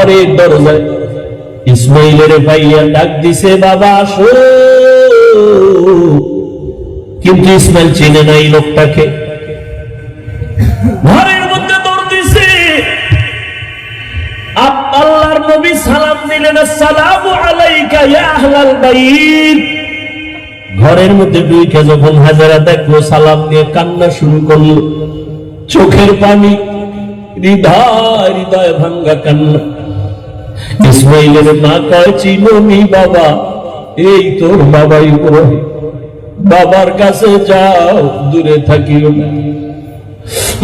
ঘরের দরজায় ইসমাইলের পাইয়া ডাক দিছে, বাবা আসো। কিন্তু ইসমাইল চেনে নাই লোকটাকে। ঘরের মধ্যে দৌড় দিছে। আল্লাহর নবী সালাম দিলেন, আসসালামু আলাইকা ইয়া আহলাল বাইত। ঘরের মধ্যে ঢুকে যখন হাজেরা দেখলো, সালাম দিয়ে কান্না শুরু করলো, চোখের পানি, হৃদয় হৃদয় ভাঙ্গা কান্না। ইসমাইলের মা কয়, চিনোনি বাবা? এই তোর বাবা ইব্রাহিম, বাবার কাছে যাও, দূরে থাকিও না।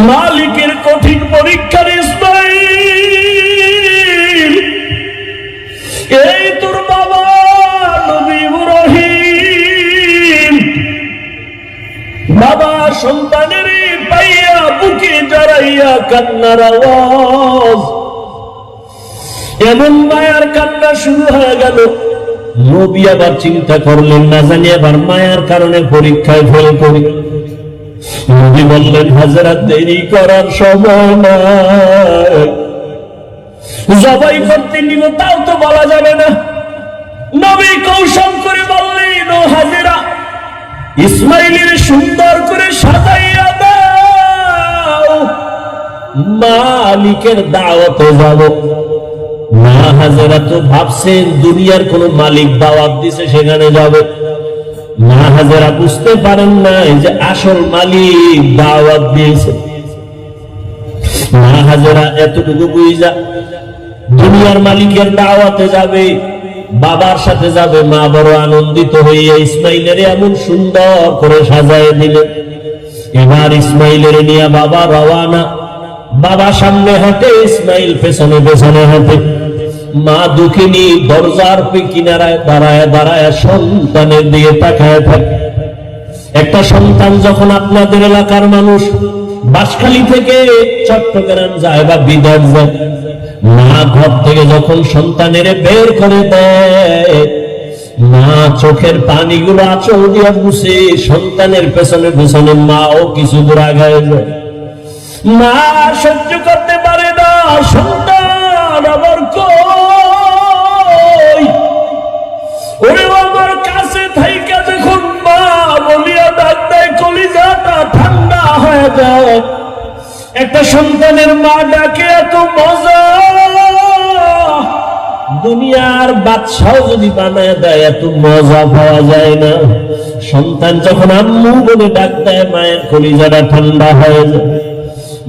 মালিকের কঠিন পরীক্ষার ইসমাইল, এই তোর বাবা নবী ইব্রাহিম। বাবা সন্তানের পাইয়া বুকে জড়াইয়া কান্নার আওয়াজ, এমন মায়ার কান্না শুরু হয়ে গেল। নবী আবার চিন্তা করলেন, না জানি আবার মায়ার কারণে পরীক্ষায় ফেল করি। নবী বললেন, হাজেরা দেরি করার সময় নাই, জবাই করতে নিব তাও তো বলা যাবে না। নবী কৌশল করে বললেন, ও হাজেরা, ইসমাইলের সুন্দর করে সাজাইয়া দাও, মালিকের দাওয়াতে যাব। না, হাজেরা তো ভাবছেন দুনিয়ার কোন মালিক দাওয়াত দিছে সেখানে যাবে। না, হাজেরা বুঝতে পারেন না যে আসল মালিক দাওয়াত দিয়েছে। না, হাজেরা এতটুকু বুঝা দুনিয়ার মালিকের দাওয়াতে যাবে, বাবার সাথে যাবে। মা বড় আনন্দিত হইয়া ইসমাইলের এমন সুন্দর করে সাজায় দিলেন। এবার ইসমাইলের নিয়ে বাবা রওয়ানা। বাবা সামনে হাঁটে, ইসমাইল পেছনে পেছনে হাঁটে। মা দুঃখিনী দরজার কিনারায় দাঁড়ায় দাঁড়ায় সন্তানের দিকে তাকায় থাকে। একটা সন্তান যখন আপনাদের এলাকার মানুষ বাঁশখালী থেকে চট্টগ্রাম যায় বা বিদেশ যায়, মা ঘর থেকে যখন সন্তানের বের করে দেয়, মা চোখের পানিগুলো আঁচল দিয়া মুছে সন্তানের পেছনে পেছনে মাও কিছু দূর আগায় যায়। মা সহ্য করতে পারে না, সন্তান আবার কই, ওরে আমার কাছে থাইকা যখন মা বলিয়া ডাক দেয়, কলিজাটা ঠান্ডা হয়ে যায়। একটা সন্তানের মা ডাকে এত মজা, দুনিয়ার বাদশাহ যদি বানায় দেয় এত মজা পাওয়া যায় না। সন্তান যখন আম্মু বলে ডাক দেয়, মায়ের কলিজাটা ঠান্ডা হয়ে যায়।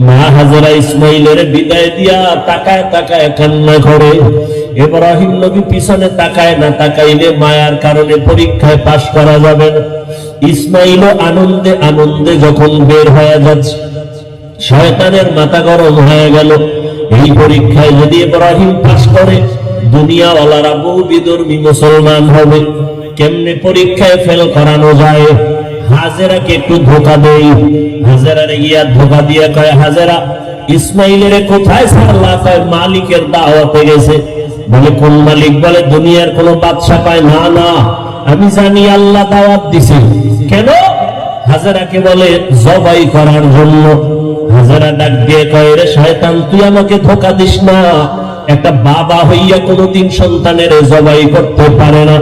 মা হাজেরা ইসমাইলের বিদায় দিয়া তাকায় তাকায় কান্না করে। ইব্রাহিম নবী পিছনে তাকায় না, তাকাইলে মায়ার কারণে পরীক্ষায় পাশ করা যাবে না। ইসমাইল আনন্দে আনন্দে যখন বের হয়ে যাচ্ছে, শয়তানের মাথা গরম হয়ে গেল। এই পরীক্ষায় যদি ইব্রাহিম পাশ করে, দুনিয়াওয়ালারা বহু বিধর্মী মুসলমান হবে। কেমনে পরীক্ষায় ফেল করানো যায়? হাজেরাকে একটু ধোকা দেই। হাজেরারে গিয়া ধোকা দিয়ে কয়, হাজেরা ইসমাইলের কোথায় ছাড়লা? কয় মালিকের দাওয়াতে গেছে। বলে কোন মালিক? বলে দুনিয়ার কোন বাদশা পায় না। না, আমি জানি আল্লাহ দাওয়াত দিছে। কেন? হাজেরাকে বলে জবাই করার জন্য। হাজেরা ডাক দিয়ে কয়, রে শয়তান, তুই আমাকে ধোকা দিস না। একটা বাবা হইয়া কোনদিন সন্তানের জবাই করতে পারে না।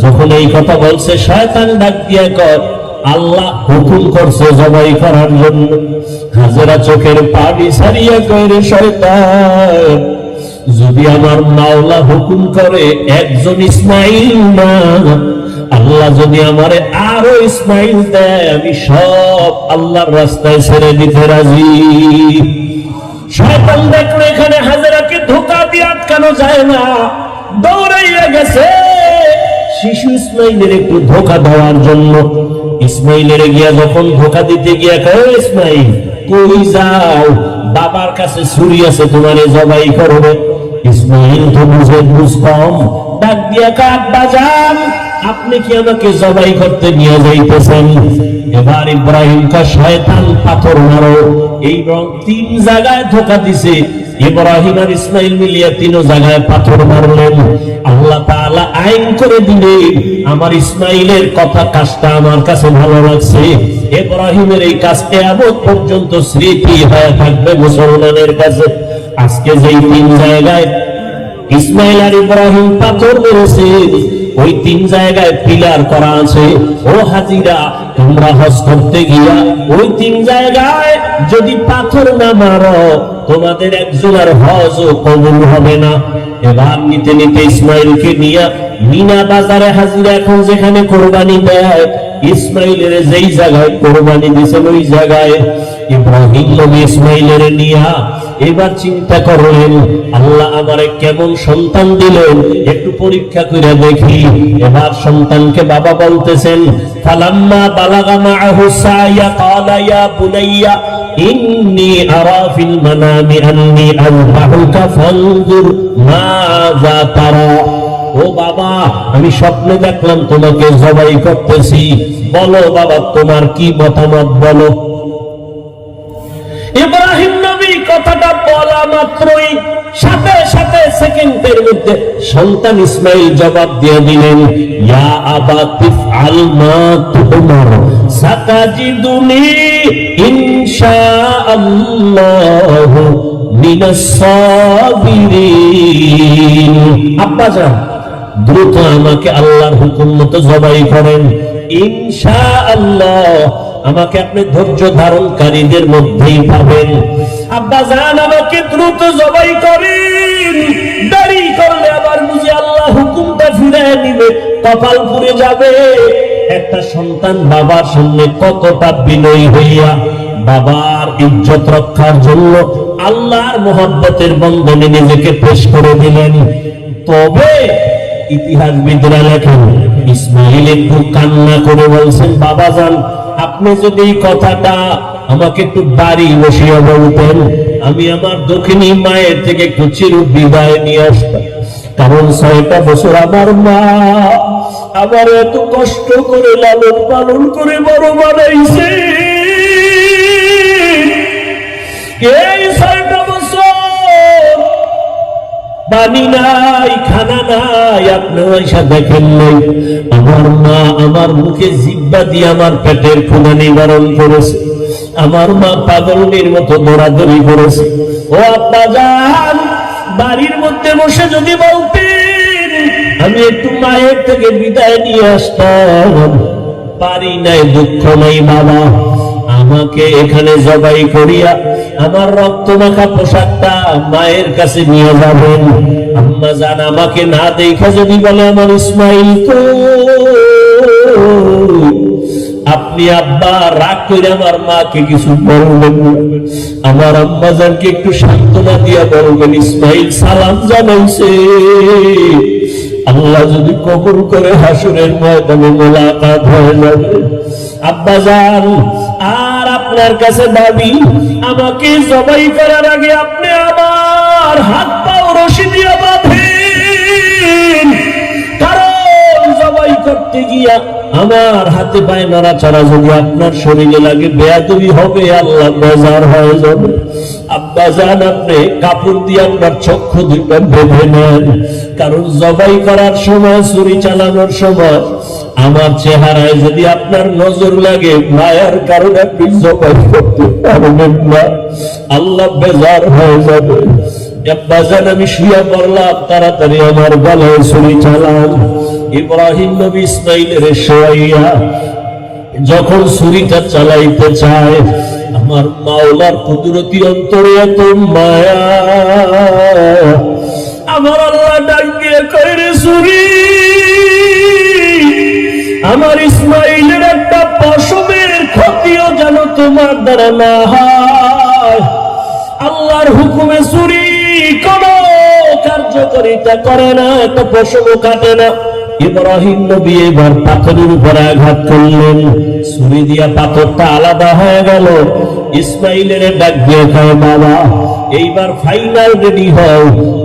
যখন এই কথা বলছে, শয়তান ডাক দিয়ে কয়, আল্লাহ হুকুম করছে জবাই করার জন্য। হাজেরা চোখের পানি ছাড়িয়া কয়, রে শয়তান, যদি আমার মাওলা হুকুম করে একজন ইসমাইল না, আল্লাহ যদি আমারে আরো ইসমাইল দেয়, আমি সব আল্লাহর রাস্তায় ছেড়ে দিতে রাজি। শয়তান দেখলো এখানে হাজেরাকে ধোকা দিয়ে আটকানো যায় না, দৌড়াইয়া গেছে শিশু ইসমাইলের একটু ধোকা দেওয়ার জন্য। ইসমাইলের গিয়া যখন ধোকা দিতে গিয়া কয়, ইসমাইল কই যাও? বাবার কাছে ছুরি আছে, তোমারে জবাই করবে। ইসমাইল তো বুঝ কম, ডাক দিয়া কয়, আব্বা যান, আপনি কি আমাকে জবাই করতে নিয়ে যাইতেছেন? এবার ইব্রাহিম কয়, শয়তান পাথর মারো। এই রং 3 জায়গায় ধোকা দিছে। ইব্রাহিম আর ইসমাইল মিলিয়া 3 জায়গায় পাথর মারলেন। আল্লাহ তাআলা আইন করে দিলেন, আমার ইসমাইলের কথা কাজটা আমার কাছে ভালো লাগছে। ইব্রাহিমের এই কাজটা কিয়ামত পর্যন্ত স্মৃতি হয়ে থাকবে মুসলমানের কাছে। আজকে যেই 3 জায়গায় ইসমাইল আর ইব্রাহিম পাথর মেরেছেন, ওই 3 জায়গায় পিলার করা আছে। ও হাজিরা, তোমরা হজ করতে গিয়া ওই 3 জায়গায় যদি পাথর না মারো, তোমাদের একজনের হজও কবুল হবে না। এবার নিতে নিতে ইসমাইলকে নিয়ে মিনা বাজারে হাজিরা, এখন যেখানে কোরবানি দেয়, ইসমাইলের যেই জায়গায় কোরবানি দিয়েছেন ওই জায়গায় ইব্রাহিম নবী ইসমাইলের নিয়া এবার চিন্তা করলেন, আল্লাহ আমারে কেমন সন্তান দিলেন, একটু পরীক্ষা করে দেখি। এবার সন্তানকে বাবা বলতেছেন, ফালাম্মা বালাগা মাআহু সায়া ক্বালা ইয়া বুনাইয়া ইন্নী আরা ফিল মানামি আন্নী আযবাহুকা ফানজুর মাযা তারা। ও বাবা, আমি স্বপ্নে দেখলাম তোমাকে জবাই করতেছি, বলো বাবা তোমার কি মতামত বলো। ইব্রাহিম নবী কথাটা বলা মাত্রই সাথে সাথে সেকেন্ডের মধ্যে সন্তান ইসমাইল জবাব দিয়ে দিলেন, ইয়া আবা তিফআল মা তুমার সাতাজিদুনি ইনশাআল্লাহ মিনাস সাবিরিন। আব্বা জান, দ্রুত আমাকে আল্লাহর হুকুম মতো জবাই করেন, ইনশাআল্লাহ আমাকে আপনি ধৈর্য ধারণকারীদের মধ্যেই পাবেন। আব্বা জান, আমাকে দ্রুত জবাই করেন, দেরি করলে আবার বুঝি আল্লাহ হুকুমটা ফিরিয়ে নিবে, কপাল পুড়ে যাবে। একটা সন্তান বাবার সামনে কতটা বিনয়ী হইয়া বাবার ইজ্জত রক্ষার জন্য আল্লাহর মহব্বতের বন্ধনে নিজেকে পেশ করে দিলেন। তবে ইতিহাসবিদরা লেখেন, ইসমাইল একটু কান্না করে বলছেন, বাবা জান, আপনি যদি এই কথাটা আমাকে একটু বাড়ি বসিয়ে বলতেন, আমি আমার দক্ষিণী মায়ের থেকে একটু চির বিদায় নিয়ে আসতাম। কারণ 6টা বছর আমার মা আবার এত কষ্ট করে লালন পালন করে বড় বানাইছে। এই 6টা বছর পানি নাই, খানা নাই, আপনি ওইসা দেখেন নাই। আমার মা আমার মুখে জিহ্বা দিয়ে আমার পেটের ক্ষুধা নিবারণ করেছে, আমার মা পাগলের মতো দৌড়াদৌড়ি করেছে। ও আব্বা জান, বাড়ির মধ্যে বসে যদি বলতেন আমি একটু মায়ের থেকে বিদায় নিয়ে আসতাম, পারি নাই, দুঃখ নাই বাবা, আমাকে এখানে জবাই করিয়া আমার রক্ত মাখা পোশাকটা মায়ের কাছে নিয়ে যাবেন। আম্মা জান আমাকে না দেখা যদি বলে আমার ইসমাইল তো, আপনি আব্বা রাগ করে আমার মাকে কিছু বলবেন না, আমার আম্মা জানকে একটু সান্ত্বনা দিয়া বলবেন ইসমাইল সালাম জানাইছে, আল্লাহ যদি কবুল করে হাসরের ময়দানে মোলাকাত হয়ে যাবে। আব্বা জান, আর আপনার কাছে দাবি, আমাকে জবাই করার আগে আপনি আমার হাত পাও রশি দিয়ে বাঁধেন, কারণ জবাই করতে গিয়া আমার হাতে পায়ে নড়াচড়া যদি আপনার শরীরে লাগে বেয়াদবি হবে, আল্লাহ বেজার হয়ে যাবে। আব্বা জান, আপনি কাপড় দিয়ে আপনার চক্ষু দুটো বেঁধে নেন, কারণ জবাই করার সময়, ছুরি চালানোর সময় আমার চেহারায় যদি আপনার নজর লাগে, মায়ার কারণে আপনি জবাই করতে পারবেন না, আল্লাহ বেজার হয়ে যাবে। আব্বা জান, আমি শুয়ে পড়লাম, তাড়াতাড়ি আমার গলায় ছুরি চালান। ইব্রাহিম নবী ইসমাইলের শোয়াইয়া যখন ছুরিটা চালাইতে চায়, আমার মাওলার কুদরতি অন্তরে এত মায়া, আমার আল্লাহ ডাক দিয়ে কয়, রে ছুরি, আমার ইসমাইলের একটা পশমের ক্ষতিও যেন তোমার দ্বারা না হয়। আল্লাহর হুকুমে ছুরি কোন কার্যকারিতা করে না, একটা পশমও কাটে না। ইব্রাহিম নবী এবার পাথরের উপর আঘাত করলেন, ছুরি দিয়া পাথরটা আলাদা হয়ে গেল। ইসমাইলের ডাক দিয়ে কয়, বাবা এইবার ফাইনাল রেডি হও,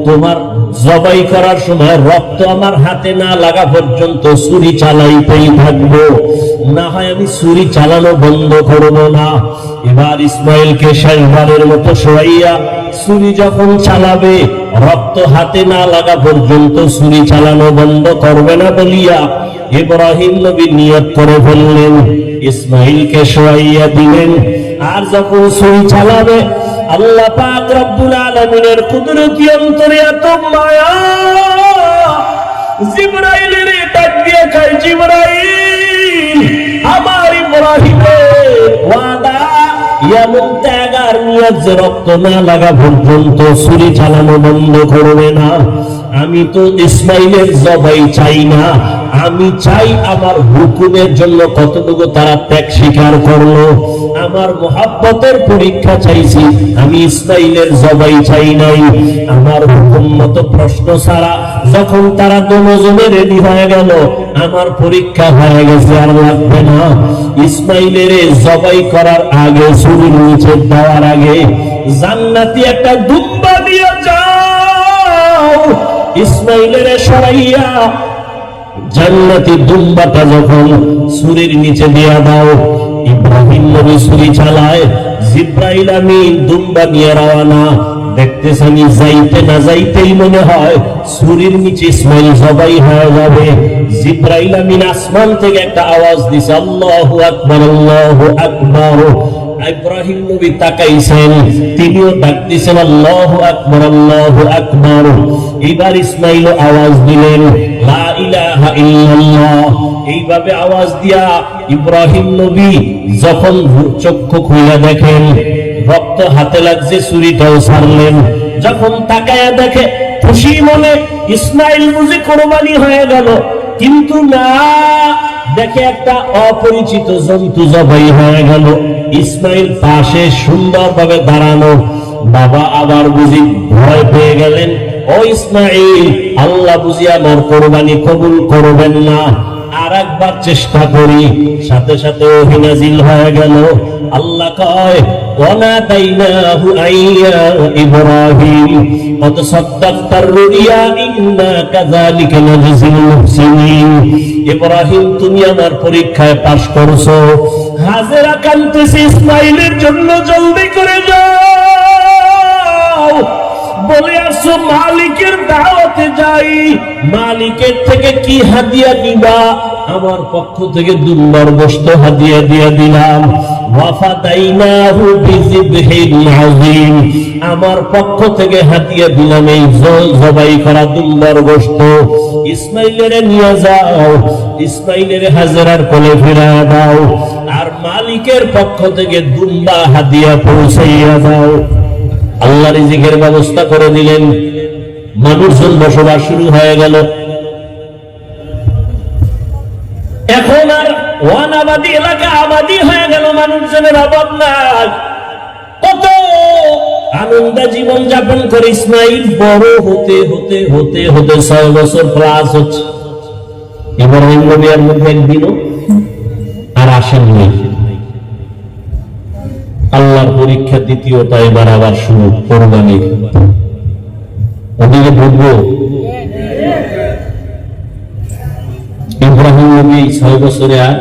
তোমার জবাই করার সময় রক্ত আমার হাতে না লাগা পর্যন্ত ছুরি চালাইতেই থাকবো, না হয় আমি ছুরি চালানো বন্ধ করব না। এবার ইসমাইলকে শেষবারের মতো শোয়াইয়া ছুরি যখন চালাবে, রক্ত হাতে না লাগা পর্যন্ত ছুরি চালানো বন্ধ করবে না বলিয়া ইব্রাহিম নবী নিয়ত করে ফেললেন, ইসমাইলকে শোয়াইয়া দিলেন। আর যখন ছুরি চালাবে, আল্লাহ পাক রব্বুল আলামিনের কুদরতি অন্তরে এত মায়া, জিবরাইল, আমার ইব্রাহিমের ওয়াদা এমন ত্যাগ আর নিয়ত যে রক্ত না লাগা পর্যন্ত ছুরি চালানো বন্ধ করবে না। আমি তো ইসমাইলের জবাই চাই না, আমি চাই আমার হুকুমের জন্য কতটুকু তারা ত্যাগ স্বীকার করলো। আমার মোহাব্বতের পরীক্ষা চাইছি, আমি ইসমাইলের জবাই চাই নাই। আমার হুকুম মতো প্রশ্ন ছাড়া যখন তারা দুজনে রেডি হয়ে গেল, আমার পরীক্ষা হয়ে গেছে, আর লাগবে না। ইসমাইলের জবাই করার আগে, ছুরির নিচে দেওয়ার আগে জান্নাতি একটা দুম্বা দিয়ে যাও, ইসমাইলের সরাইয়া জান্নাতি দুম্বাটা যখন ছুরির নিচে দিয়া দাও। ইব্রাহিম নবী ছুরি চালায়, জিব্রাইল আমিন দুম্বা নিয়ে রওনা। দেখতেছেন যাইতে না যাইতেই মনে হয় ছুরির নিচে ইসমাইল জবাই হয়ে যাবে। জিব্রাইল আমিন আসমান থেকে একটা আওয়াজ দিছে, আল্লাহু আকবার, আল্লাহু আকবার। ইব্রাহিম নবী তাকাইছেন, তিনিও ডাক দিছেন, আল্লাহু আকবার, আল্লাহু আকবার। এবার ইসমাইল আওয়াজ দিলেন, লা ইলাহা ইল্লাল্লাহ। এইভাবে আওয়াজ দিয়া ইব্রাহিম নবী যখন চক্ষু খুলে দেখেন রক্ত হাতে লাগছে, ছুরিটাও ছাড়লেন। যখন তাকায়া দেখে খুশি মনে ইসমাইল বুঝি কোরবানি হয়ে গেল, কিন্তু না, দেখে একটা অপরিচিত জন্তু জবাই হয়ে গেল। ইসমাইল পাশে সুন্দরভাবে দাঁড়ানো। বাবা আবার বুঝি ভয় পেয়ে গেলেন, ও ইসমাইল, আল্লাহ বুঝি আমার কোরবানি কবুল করবেন না, আর একবার চেষ্টা করি। সাথে সাথে ওহী নাযিল হয়ে গেল। আল্লাহ কয়, ওয়ানাদাইনাহু আইয়া ইব্রাহিম কদ সাদ্দাকতার রুইয়া ইন্না কাযালিকা নাজজিল মুহসিনিন। ইব্রাহিম, তুমি আমার পরীক্ষায় পাস করছো। হাজেরা কাঁদতেছে ইসমাইলের জন্য, জলদি করে যাও। বলে আসো মালিকের দাওয়াতে যাই, মালিকের থেকে কি হাদিয়া দিবা? আমার পক্ষ থেকে দুম্বার গোশত হাদিয়া দিয়ে দিলাম। ওয়াফাদাইনাহু বিযিবহিন আযীম, আমার পক্ষ থেকে হাদিয়া দিলাম এই জবাই করা দুম্বার গোশত। ইসমাইলের নিয়ে যাও, ইসমাইলের হাজেরার কোলে ফিরায়া দাও, আর মালিকের পক্ষ থেকে দুম্বা হাদিয়া পৌঁছাইয়া দাও। আল্লাহ রিজিকের ব্যবস্থা করে দিলেন। মানুষজন বসবাস শুরু হয়ে গেল। এখন আর ওয়ানাবাদী এলাকা আবাদী হয়ে গেল, মানুষজনের অভাব নাই। কত আনন্দে জীবন যাপন করে ইসমাইল বড় হতে হতে হতে হতে 6 বছর প্লাস হচ্ছে। ইব্রাহিম নবীর মধ্যে একদিনও আর আসেননি। আল্লাহর পরীক্ষা দ্বিতীয়টা এবার আবার শুরু, কোরবানির। ওদিকে ঢুকবো। ইব্রাহিম নবী 6 বছরে আর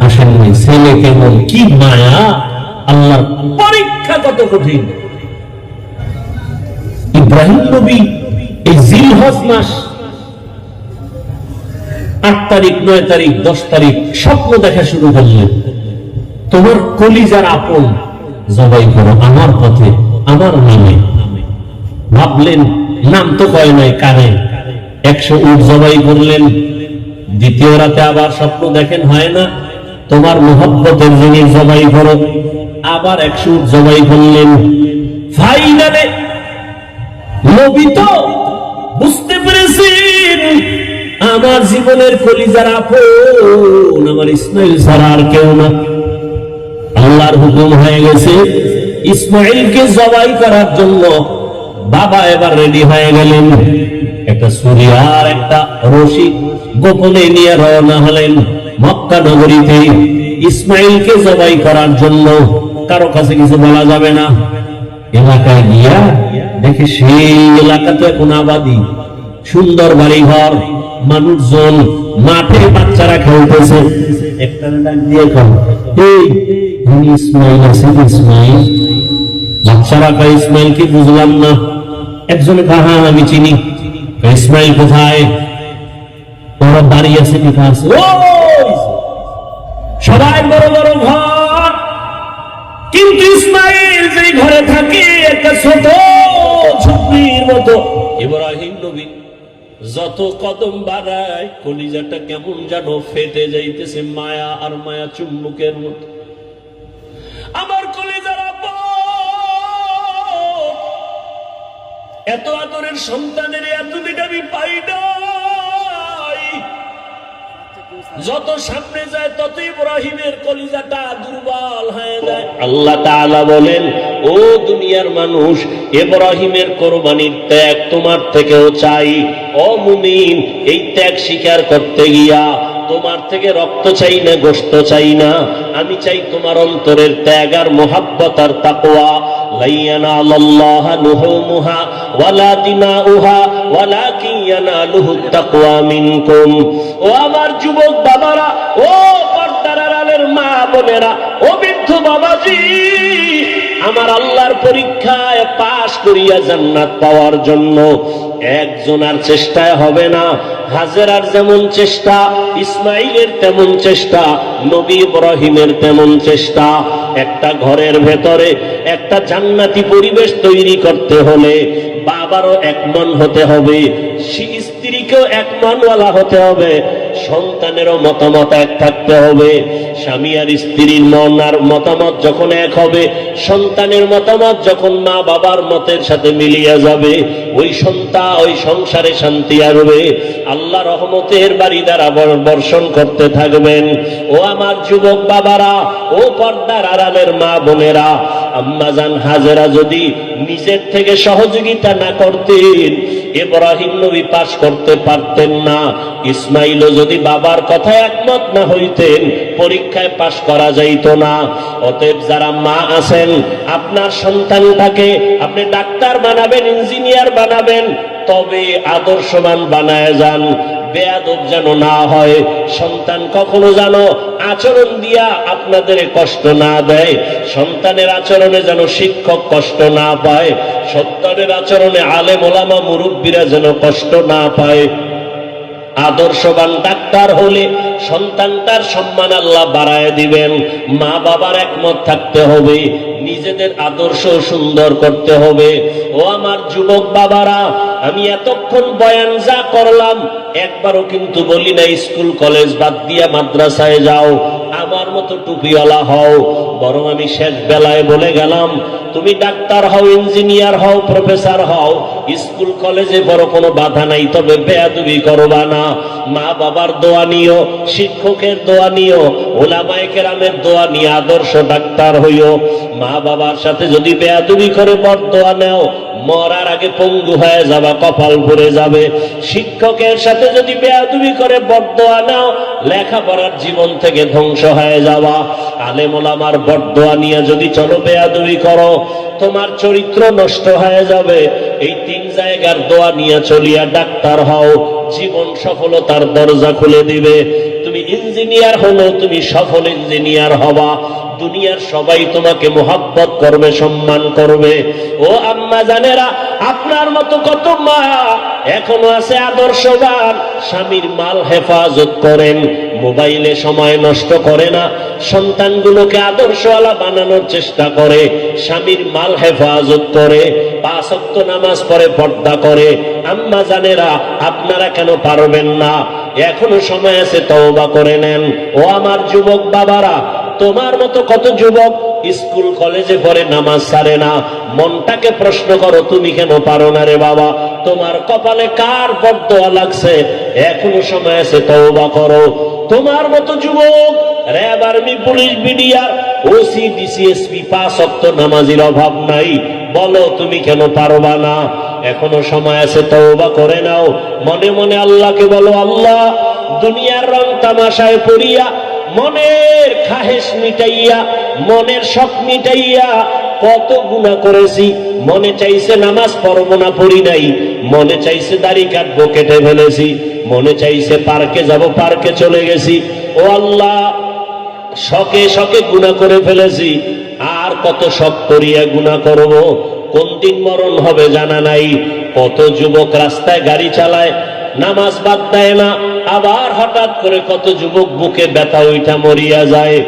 আসেননি। ছেলে কেমন, কি মায়া! আল্লাহর পরীক্ষা কত কঠিন। ইব্রাহিম নবী এই জিলহজ মাস 8 তারিখ, 9 তারিখ, 10 তারিখ স্বপ্ন দেখা শুরু করলেন, তোমার কলিজার আপন জবাই করো আমার পথে, আমার নামে। ভাবলেন, নাম তো কয় নাই কানে। 100 উট জবাই করলেন। দ্বিতীয় রাতে আবার স্বপ্ন দেখেন, হয় না, তোমার মুহাব্বতের জিনিস জবাই করো। আবার 100 উট জবাই করলেন। ফাইনালে নবী তো বুঝতে পেরেছেন, আমার জীবনের কলিজার আপন আমার ইসমাইল ছাড়া আর কেউ না। আল্লাহর হুকুম হয়ে গেছে, ইসমাইলকে জবাই করার জন্য বাবা এবার রেডি হয়ে গেলেন। একটা ছুরি আর একটা রশি গোপনে নিয়ে রওনা হলেন মক্কা নগরীতে ইসমাইলকে জবাই করার জন্য। কারো কাছে কিছু বলা যাবে না। এলাকায় গিয়া দেখে সেই এলাকাতে এখন আবাদি, সুন্দর বাড়িঘর, মানুষজন, মাঠে বাচ্চারা খেলতেছে। একটা ডাক দিয়ে কম, এই ইসমাইল আছে? ইসমাইল? বাচ্চারা কয়, ইসমাইল কি বুঝলাম না। একজনে কয়, হ্যাঁ আমি চিনি। ইসমাইল কোথায়? ওরা দাঁড়িয়ে আছে, কি আছে? সবাই বড় বড় ঘর, কিন্তু ইসমাইল যেই ঘরে থাকে একটা ছোট ঝুপড়ির মতো। ইব্রাহিম নবী যত কদম বাড়ায় কলিজাটা কেমন যেন ফেটে যাইতেছে, মায়া আর মায়া চুম্বুকের মতো। আমার কলিজার আপন, এত আদরের সন্তানের এতদিন আমি পাই নাই। যত সামনে যায় তত ইব্রাহিমের কলিজাটা দুর্বল হয়ে যায়। আল্লাহ তাআলা বলেন, ও দুনিয়ার মানুষ, ইব্রাহিমের কোরবানির ত্যাগ তোমার থেকেও চাই। ও মুমিন, এই ত্যাগ স্বীকার করতে গিয়া তোমার থেকে রক্ত চাই না, গোশত চাই না, আমি চাই তোমার অন্তরের ত্যাগ আর মুহাব্বত আর তাকওয়া। লা ইয়ানালুল্লাহা লুহুমুহা ওয়ালা দিমাউহা ওয়ালাকিন ইয়ানালুহুত তাকওয়া মিনকুম। ও আমার যুবক বাবারা, ও পর্দার আড়ালের মা বোনেরা, ও বৃদ্ধ বাবাজি, আমার আল্লাহর পরীক্ষায় পাশ করিয়া জান্নাত পাওয়ার জন্য একজনের চেষ্টায় হবে না। হাজেরার যেমন চেষ্টা, ইসমাইলের তেমন চেষ্টা, নবী ইব্রাহিমের তেমন চেষ্টা। একটা ঘরের ভেতরে একটা জান্নাতি পরিবেশ তৈরি করতে হলে বাবারও এক মন হতে হবে, স্ত্রীকেও এক মনওয়ালা হতে হবে, সন্তানেরও মতামত এক থাকতে হবে। স্বামী আর স্ত্রীর মন আর মতামত যখন এক হবে, সন্তানের মতামত যখন মা বাবার মতের সাথে মিলিয়ে যাবে, ওই সন্তান ওই সংসারে শান্তি আসবে, আল্লাহ রহমতের বাড়ি দ্বারা বর্ষণ করতে থাকবেন। ও আমার যুবক বাবারা, ও পর্দার আড়ালের মা বোনেরা, আম্মাজান হাজেরা যদি নিজের থেকে সহযোগিতা না করতেন, ইব্রাহিম নবী পাশ করতে পারতেন না। ইসমাইলও যদি বাবার কথায় একমত না হইতেন, পরীক্ষায় পাশ করা যাইত না। অতএব যারা মা আছেন, আপনার সন্তানটাকে আপনি ডাক্তার বানাবেন, ইঞ্জিনিয়ার বানাবেন, তবে আদর্শবান বানায় যান, বেয়াদব যেন না হয়। সন্তান কখনো যেন আচরণ দিয়া আপনাদের কষ্ট না দেয়, সন্তানের আচরণে যেন শিক্ষক কষ্ট না পায়, সন্তানের আচরণে আলেম ওলামা মুরব্বীরা যেন কষ্ট না পায়। আদর্শবান ডাক্তার হলে সন্তানটার সম্মান আল্লাহ বাড়ায় দিবেন। মা বাবার একমত থাকতে হবে, নিজেদের আদর্শ সুন্দর করতে হবে। ও আমার যুবক বাবারা, আমি এতক্ষণ বয়ান যা করলাম একবারও কিন্তু বলি না স্কুল কলেজ বাদ দিয়া মাদ্রাসায় যাও, আমার মতো টুপিওয়ালা হও, বরং আমি শেষ বেলায় বলে গেলাম, তুমি ডাক্তার হও, ইঞ্জিনিয়ার হও, প্রফেসর হও, স্কুল কলেজে বড় কোনো বাধা নাই, তবে বেয়াদবি করবা না। মা বাবার দোয়া নিও, শিক্ষকের দোয়া নিও, ওলামায়ে কেরামের দোয়া নিয়ে আদর্শ ডাক্তার হইও। মা বাবার সাথে যদি বেয়াদবি করে বরদোয়া নেও, মরার আগে পঙ্গু হয়ে যাবা, কপাল পুড়ে যাবে। শিক্ষকের সাথে যদি বেয়াদবি করে বরদোয়া নাও, লেখাপড়ার জীবন থেকে ধ্বংস হয়ে যাওয়া। আলেম ওলামার বরদোয়া নিয়ে যদি চলো, বেয়াদবি করো, তোমার চরিত্র নষ্ট হয়ে যাবে। এই তিন জায়গার দোয়া নিয়ে চলিয়া ডাক্তার হও, জীবন সফলতার দরজা খুলে দিবে। তুমি ইঞ্জিনিয়ার হলো, তুমি সফল ইঞ্জিনিয়ার হবা, দুনিয়ার সবাই তোমাকে মোহাব্বত করবে, সম্মান করবে। ও আম্মা জানেরা, আপনার মতো কত মা এখনো আছে আদর্শবান, স্বামীর মাল হেফাজত করেন, মোবাইলে সময় নষ্ট করে না, সন্তানগুলোকে আদর্শওয়ালা বানানোর চেষ্টা করে, স্বামীর মাল হেফাজত করে, 5 ওয়াক্ত নামাজ পড়ে, পর্দা করে। আম্মা জানেরা, আপনারা কেন পারবেন না? এখনো সময় আছে, তওবা করে নেন। ও আমার যুবক বাবারা, তোমার মতো কত যুবক স্কুল কলেজে পড়ে, নামাজ ছাড়ে না। মনটাকে প্রশ্ন করো, তুমি কেন পারো না রে বাবা? তোমার কপালে কার বরদোয়া লাগছে? এখনো সময় আছে, তওবা করো। তোমার মতো যুবক RAB, army, police, BDR, OC, DC SP 5 ওয়াক্ত নামাজের অভাব নাই, বলো তুমি কেন পারবা না? এখনো সময় আছে, তওবা করে নাও। মনে মনে আল্লাহকে বলো, আল্লাহ, দুনিয়ার রং তামাশায় পড়িয়া, মনের খাহেশ মিটাইয়া, মনের শখ মিটাইয়া কত গুনাহ করেছি। মনে চাইছে নামাজ পড়বো না, পড়ি নাই। মনে চাইছে দাড়ি কাটবো, কেটে ফেলেছি। মনে চাইছে পার্কে যাব, পার্কে চলে গেছি। ও আল্লাহ, শখে শখে গুনাহ করে ফেলেছি, আর কত শখ করিয়া গুনাহ করব? কোন দিন মরণ হবে জানা নাই। কত যুবক রাস্তায় গাড়ি চালায়, নামাজ বাদ দেয় না, আবার হঠাৎ করে কত যুবক বুকে ব্যথা উঠা মরিয়া যায়।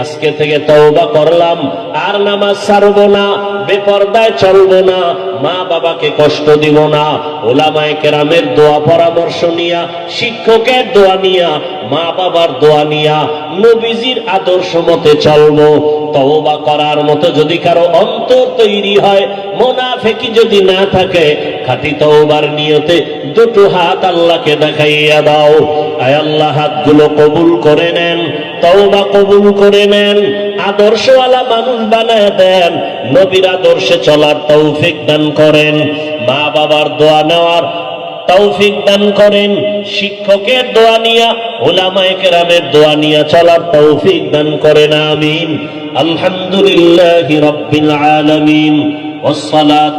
আজকে থেকে তওবা করলাম, আর নামাজ ছাড়বো না, বেপরদায় চলবো না, মা বাবাকে কষ্ট দিব না, ওলামায়ে কেরামের দোয়া পরামর্শ নিয়া, শিক্ষকের দোয়া নিয়া, মা বাবার দোয়া নিয়া, নবীজির আদর্শ মতে চলবো। তওবা করার মতো যদি কারো অন্তর তৈরি হয়, মুনাফিকি যদি না থাকে, খাঁটি তওবার নিয়তে দুটো হাত আল্লাহকে দেখাইয়া দাও। আয় আল্লাহ, হাতগুলো কবুল করে নেন, তওবা কবুল করে নেন, আদর্শওয়ালা মানুষ বানায় দেন, নবীর আদর্শে চলার তৌফিক দান করেন, মা বাবার দোয়া নেওয়ার তৌফিক দান করেন, শিক্ষকের দোয়া নিয়া, উলামায়ে কেরামের দোয়া নিয়া চলার তৌফিক দান করেন। আমিন। আলহামদুলিল্লাহি রাব্বিল আলামিন। ওয়াসসালাতু